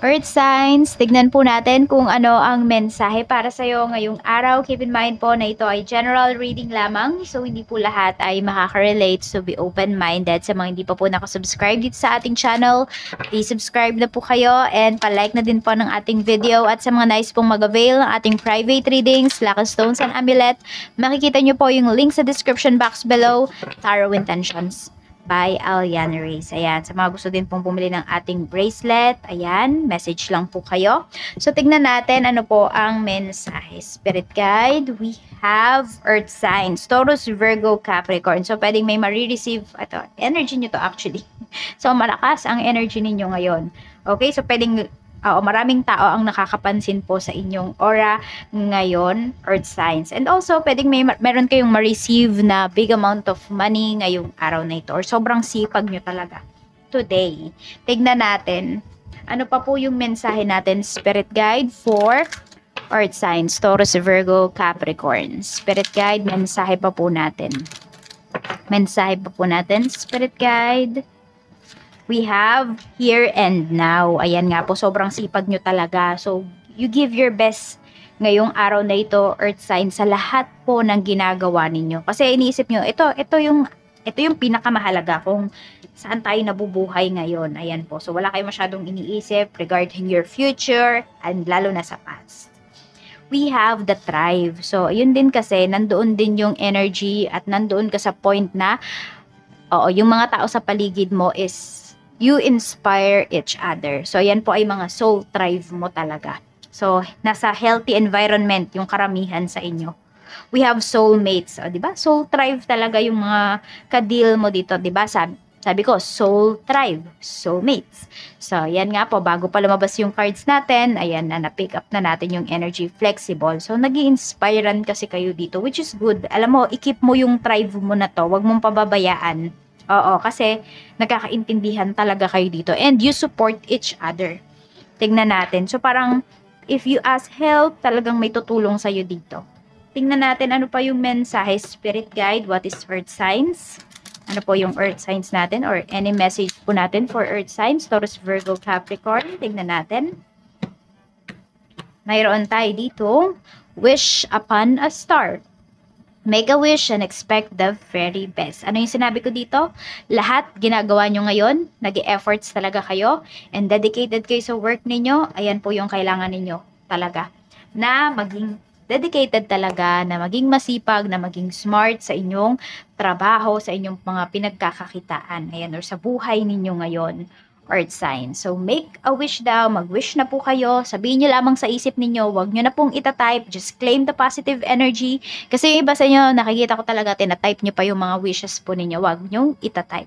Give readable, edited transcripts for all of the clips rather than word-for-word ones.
Earth signs, tignan po natin kung ano ang mensahe para sa'yo ngayong araw. Keep in mind po na ito ay general reading lamang. So, hindi po lahat ay makaka-relate. So, be open-minded. Sa mga hindi pa po nakasubscribe dito sa ating channel, please subscribe na po kayo and palike na din po ng ating video. At sa mga nice pong mag-avail ng ating private readings, Lucky Stones and Amulet, makikita nyo po yung link sa description box below, Tarot Intentions by Aliana Reyes. Ayan, sa mga gusto din pong bumili ng ating bracelet, ayan, message lang po kayo. So, tignan natin ano po ang mensahe. Spirit guide, we have earth signs, Taurus, Virgo, Capricorn. So, pwedeng may marireceive, ito, energy nyo to actually. So, malakas ang energy ninyo ngayon. Okay, so pwedeng maraming tao ang nakakapansin po sa inyong aura ngayon, earth signs. And also, pwedeng meron kayong ma-receive na big amount of money ngayong araw na ito or sobrang sipag nyo talaga today. Tignan natin, ano pa po yung mensahe natin, Spirit Guide for earth signs, Taurus, Virgo, Capricorn. Spirit Guide, mensahe pa po natin. Mensahe pa po natin, Spirit Guide. We have here and now. Ayan nga po, sobrang sipag nyo talaga. So, you give your best ngayong araw na ito, earth sign, sa lahat po ng ginagawa ninyo. Kasi iniisip nyo, ito yung pinakamahalaga kung saan tayo nabubuhay ngayon. Ayan po. So, wala kayo masyadong iniisip regarding your future and lalo na sa past. We have the thrive. So, yun din kasi, nandoon din yung energy at nandoon ka sa point na, yung mga tao sa paligid mo is you inspire each other. So, yan po ay mga soul thrive mo talaga. So, nasa healthy environment yung karamihan sa inyo. We have soulmates. O, diba? Soul thrive talaga yung mga ka-deal mo dito. Diba? Sabi ko, soul thrive. Soulmates. So, yan nga po. Bago pa lumabas yung cards natin, ayan na, na-pick up na natin yung energy flexible. So, nag-i-inspirean kasi kayo dito, which is good. Alam mo, i-keep mo yung thrive mo na to. Huwag mong pababayaan. Oo, kasi nagkakaintindihan talaga kayo dito and you support each other. Tingnan natin. So parang if you ask help, talagang may tutulong sa'yo dito. Tingnan natin ano pa yung mensahe, Spirit Guide, what is earth signs? Ano po yung earth signs natin or any message po natin for earth signs, Taurus, Virgo, Capricorn. Tingnan natin. Mayroon tayo dito, wish upon a star. Make a wish and expect the very best. Ano yung sinabi ko dito? Lahat ginagawa nyo ngayon, nag-e-efforts talaga kayo, and dedicated kayo sa work ninyo, ayan po yung kailangan ninyo talaga. Na maging dedicated talaga, na maging masipag, na maging smart sa inyong trabaho, sa inyong mga pinagkakakitaan, ayan, or sa buhay ninyo ngayon. Earth sign. So, make a wish daw. Mag-wish na po kayo. Sabihin nyo lamang sa isip ninyo. Huwag nyo na pong itatype. Just claim the positive energy. Kasi yung iba sa inyo, nakikita ko talaga, tinatype nyo pa yung mga wishes po ninyo. Huwag nyo itatype.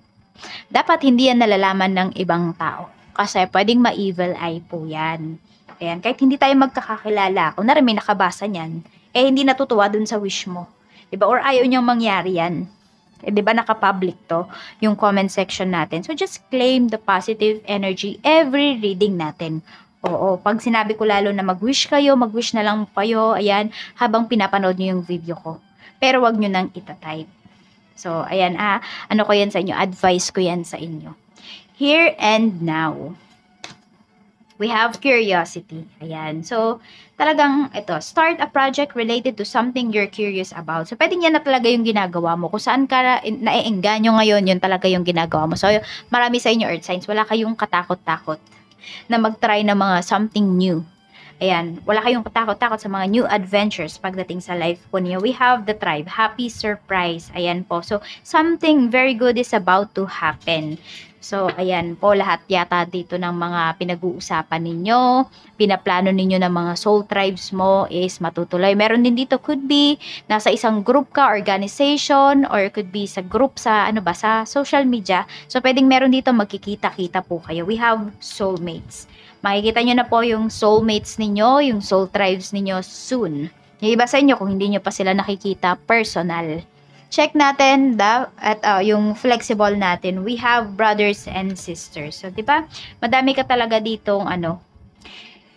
Dapat hindi yan nalalaman ng ibang tao. Kasi pwedeng ma-evil eye po yan. Ayan, kahit hindi tayo magkakakilala, kung na rin may nakabasa niyan, hindi natutuwa dun sa wish mo. Diba? Or ayaw niyang mangyari yan. Di ba naka-public to, yung comment section natin. So, just claim the positive energy every reading natin. Oo, pag sinabi ko lalo na mag-wish kayo, mag-wish na lang kayo, ayan, habang pinapanood nyo yung video ko. Pero wag nyo nang itatype. So, ayan, ano ko yan sa inyo, advice ko yan sa inyo. Here and now. We have curiosity. Ayan. So, talagang ito, start a project related to something you're curious about. So, pwedeng yan na talaga yung ginagawa mo. Kung saan ka naiengganyo ngayon, yun talaga yung ginagawa mo. So, marami sa inyo earth signs, wala kayong katakot-takot na mag-try na mga something new. Ayan, wala kayong katakot-takot sa mga new adventures pagdating sa life po niyo. We have the tribe, happy surprise. Ayan po. So, something very good is about to happen. So, ayan po, lahat yata dito ng mga pinag-uusapan ninyo, pinaplano ninyo ng mga soul tribes mo is matutuloy. Meron din dito, could be, nasa isang group ka, organization, or could be sa group sa, sa social media. So, pwedeng meron dito magkikita-kita po kayo. We have soulmates. Makikita nyo na po yung soulmates ninyo, yung soul tribes ninyo soon. Yung iba sa inyo, kung hindi nyo pa sila nakikita, personal. Check natin yung flexible natin. We have brothers and sisters. So, di ba? Madami ka talaga ditong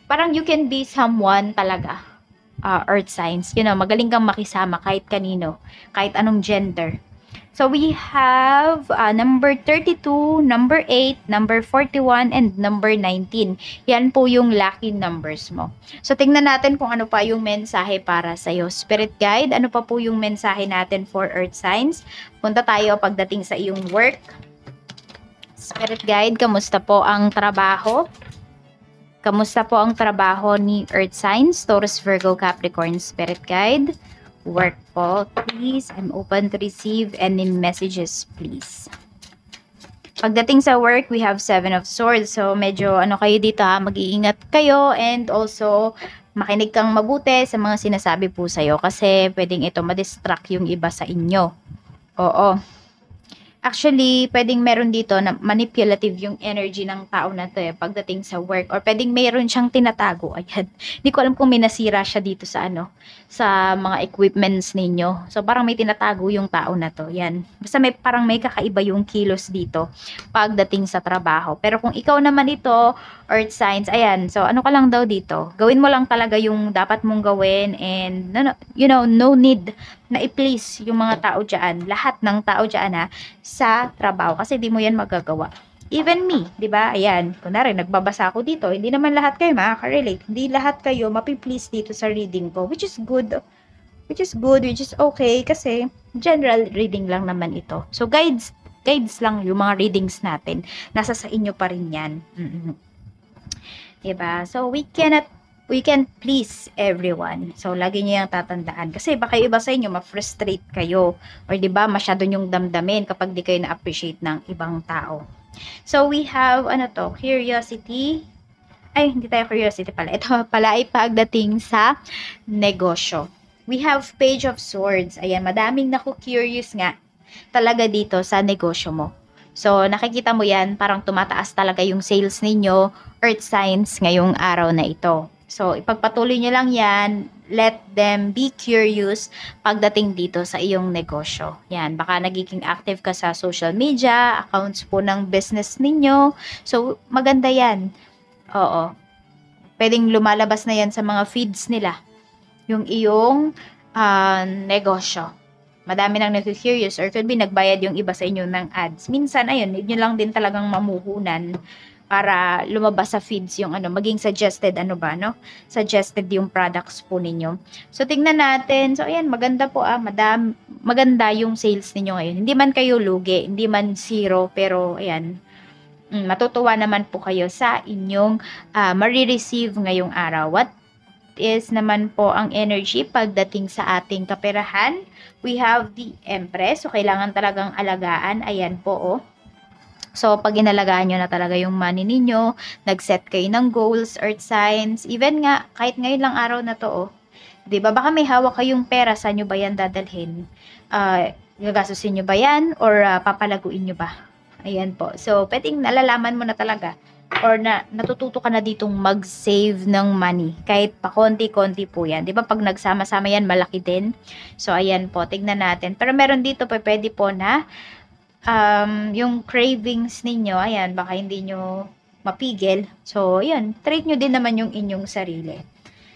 parang you can be someone talaga. Earth signs. Magaling kang makisama kahit kanino, kahit anong gender. So we have number 32, number 8, number 41, and number 19. Yan po yung lucky numbers mo. So tingnan natin kung ano pa yung mensahe para sa'yo. Spirit guide, ano pa po yung mensahe natin for earth signs? Punta tayo pagdating sa iyong work. Spirit guide, kamusta po ang trabaho? Kamusta po ang trabaho ni earth signs? Taurus, Virgo, Capricorn, Spirit guide. Work po, please. I'm open to receive any messages, please. Pagdating sa work, we have 7 of Swords. So, medyo ano kayo dito ha, mag-iingat kayo and also makinig kang mabuti sa mga sinasabi po sa'yo kasi pwedeng ito ma-distract yung iba sa inyo. Oo. Actually, pwedeng meron dito na manipulative yung energy ng tao na to pagdating sa work or pwedeng meron siyang tinatago. Ayan. Hindi ko alam kung may nasira siya dito sa sa mga equipments ninyo. So, parang may tinatago yung tao na to. Yan. Basta parang may kakaiba yung kilos dito pagdating sa trabaho. Pero kung ikaw naman ito, earth signs, ayan. So, ano ka lang daw dito? Gawin mo lang talaga yung dapat mong gawin and, no need na i-please yung mga tao dyan. Lahat ng tao dyan sa trabaho. Kasi di mo yan magagawa. Even me, di ba? Ayan, kunwari, nagbabasa ako dito. Hindi naman lahat kayo makaka-relate. Hindi lahat kayo mapi-please dito sa reading ko. Which is good. Which is okay. Kasi general reading lang naman ito. So, guides lang yung mga readings natin. Nasa sa inyo pa rin yan. Diba? So, we can please everyone. So, lagi niyo yung tatandaan. Kasi baka iba sa inyo, ma-frustrate kayo. Or diba, masyado nyong damdamin kapag di kayo na-appreciate ng ibang tao. So, we have, curiosity. Ay, hindi tayo curiosity pala. Ito pala ay pagdating sa negosyo. We have Page of Swords. Ayan, madaming naku-curious nga talaga dito sa negosyo mo. So, nakikita mo yan, parang tumataas talaga yung sales ninyo, earth signs, ngayong araw na ito. So, ipagpatuloy nyo lang yan. Let them be curious pagdating dito sa iyong negosyo. Yan, baka nagiging active ka sa social media, accounts po ng business ninyo. So, maganda yan. Oo. Pwedeng lumalabas na yan sa mga feeds nila. Yung iyong negosyo. Madami nang nag-curious or could be nagbayad yung iba sa inyo ng ads. Minsan, ayun, need nyo lang din talagang mamuhunan para lumabas sa feeds yung maging suggested, suggested yung products po ninyo. So, tingnan natin. So, ayan, maganda po maganda yung sales ninyo ngayon. Hindi man kayo lugi, hindi man zero, pero ayan, matutuwa naman po kayo sa inyong marireceive ngayong araw. What is naman po ang energy pagdating sa ating kaperahan? We have the Empress. So, kailangan talagang alagaan. Ayan po, So, pag inalagaan nyo na talaga yung money ninyo, nag-set kayo ng goals, earth signs, even nga, kahit ngayon lang araw na to, diba? Baka may hawak kayong pera, saan nyo ba yan dadalhin? Gagastusin nyo ba yan? Or papalaguin nyo ba? Ayan po. So, pwedeng nalalaman mo na talaga or natututo ka na ditong mag-save ng money. Kahit pa konti-konti po yan. Di ba pag nagsama-sama yan, malaki din. So, ayan po. Tignan natin. Pero meron dito pwede po na yung cravings ninyo, ayan, baka hindi nyo mapigil. So, ayan. Treat nyo din naman yung inyong sarili.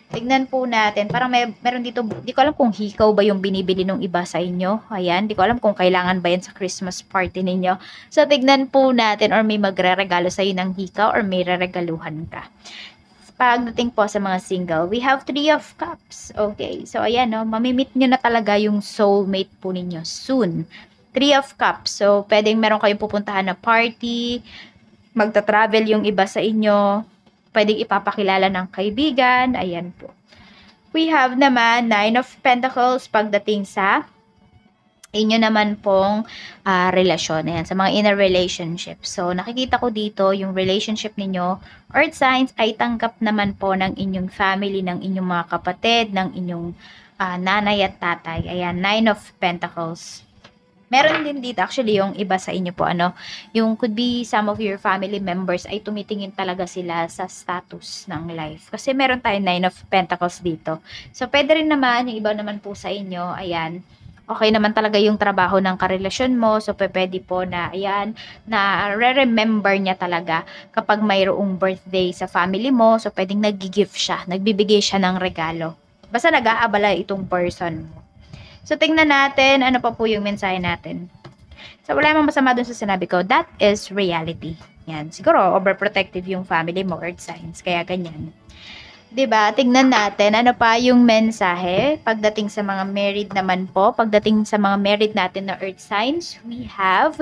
Tignan po natin. Parang meron dito, di ko alam kung hikaw ba yung binibili ng iba sa inyo. Ayan, di ko alam kung kailangan ba yan sa Christmas party ninyo. So, tignan po natin or may magre-regalo sa'yo ng hikaw or may re-regaluhan ka. Pagdating po sa mga single, we have 3 of Cups. Okay, so ayan, mamimit nyo na talaga yung soulmate po ninyo soon. 3 of Cups. So, pwedeng meron kayong pupuntahan na party, magta-travel yung iba sa inyo, pwedeng ipapakilala ng kaibigan. Ayan po. We have naman 9 of Pentacles pagdating sa inyo naman pong relasyon. Ayan, sa mga inner relationship. So, nakikita ko dito yung relationship ninyo, earth signs, ay tanggap naman po ng inyong family, ng inyong mga kapatid, ng inyong nanay at tatay. Ayan, 9 of Pentacles. Meron din dito, actually, yung iba sa inyo po, yung could be some of your family members ay tumitingin talaga sila sa status ng life. Kasi meron tayong 9 of Pentacles dito. So, pwede rin naman, yung iba naman po sa inyo, ayan, okay naman talaga yung trabaho ng karelasyon mo. So, pwede po na, ayan, na re-remember niya talaga kapag mayroong birthday sa family mo. So, pwedeng nag-gift siya, nagbibigay siya ng regalo. Basta nag-aabala itong person mo. So, tingnan natin ano pa po yung mensahe natin. So, wala namang masama dun sa sinabi ko. That is reality. Yan. Siguro, overprotective yung family mo, earth signs. Kaya ganyan. 'Di ba? Tingnan natin ano pa yung mensahe pagdating sa mga married naman po. Pagdating sa mga married natin na earth signs, we have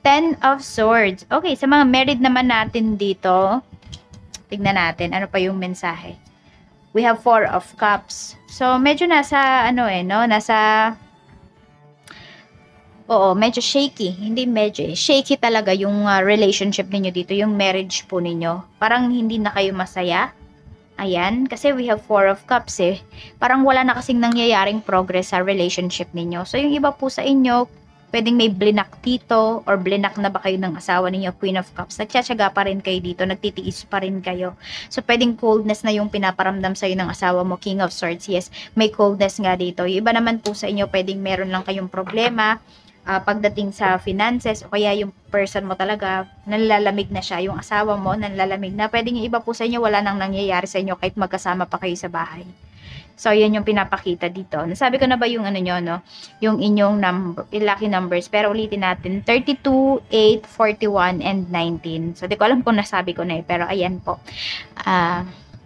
10 of Swords. Okay, sa mga married naman natin dito, tingnan natin ano pa yung mensahe. We have 4 of Cups. So, medyo nasa ano no, nasa oo, medyo shaky. Hindi medyo shaky talaga yung relationship ninyo dito, yung marriage po ninyo. Parang hindi na kayo masaya. Ayan, kasi we have 4 of Cups eh. Parang wala na kasing nangyayaring progress sa relationship ninyo. So, yung iba po sa inyo, pwedeng may blinak dito or blinak na ba kayo ng asawa ninyo, Queen of Cups. Nagtsatsaga pa rin kayo dito, nagtitiis pa rin kayo. So, pwedeng coldness na yung pinaparamdam sa'yo ng asawa mo, King of Swords. Yes, may coldness nga dito. Yung iba naman po sa inyo, pwedeng meron lang kayong problema pagdating sa finances o kaya yung person mo talaga nanlalamig na siya, yung asawa mo nanlalamig na, pwedeng yung iba po sa inyo wala nang nangyayari sa inyo kahit magkasama pa kayo sa bahay. So, yan yung pinapakita dito. Nasabi ko na ba yung ano nyo, no? Yung inyong lucky numbers. Pero ulitin natin, 32, 8, 41, and 19. So, di ko alam kung nasabi ko na pero ayan po.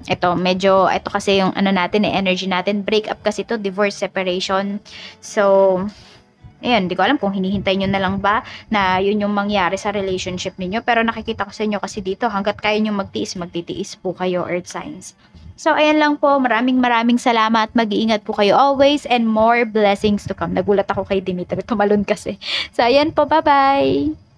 Ito kasi yung ano natin, energy natin. Break up kasi to, divorce, separation. So, ayan, di ko alam kung hinihintay nyo na lang ba na yun yung mangyari sa relationship ninyo. Pero nakikita ko sa inyo kasi dito, hanggat kaya nyo magtiis, magtitiis po kayo, earth signs. So, ayan lang po. Maraming salamat. Mag-iingat po kayo always and more blessings to come. Nagulat ako kay Dimitri. Tumalon kasi. So, ayan po. Bye-bye!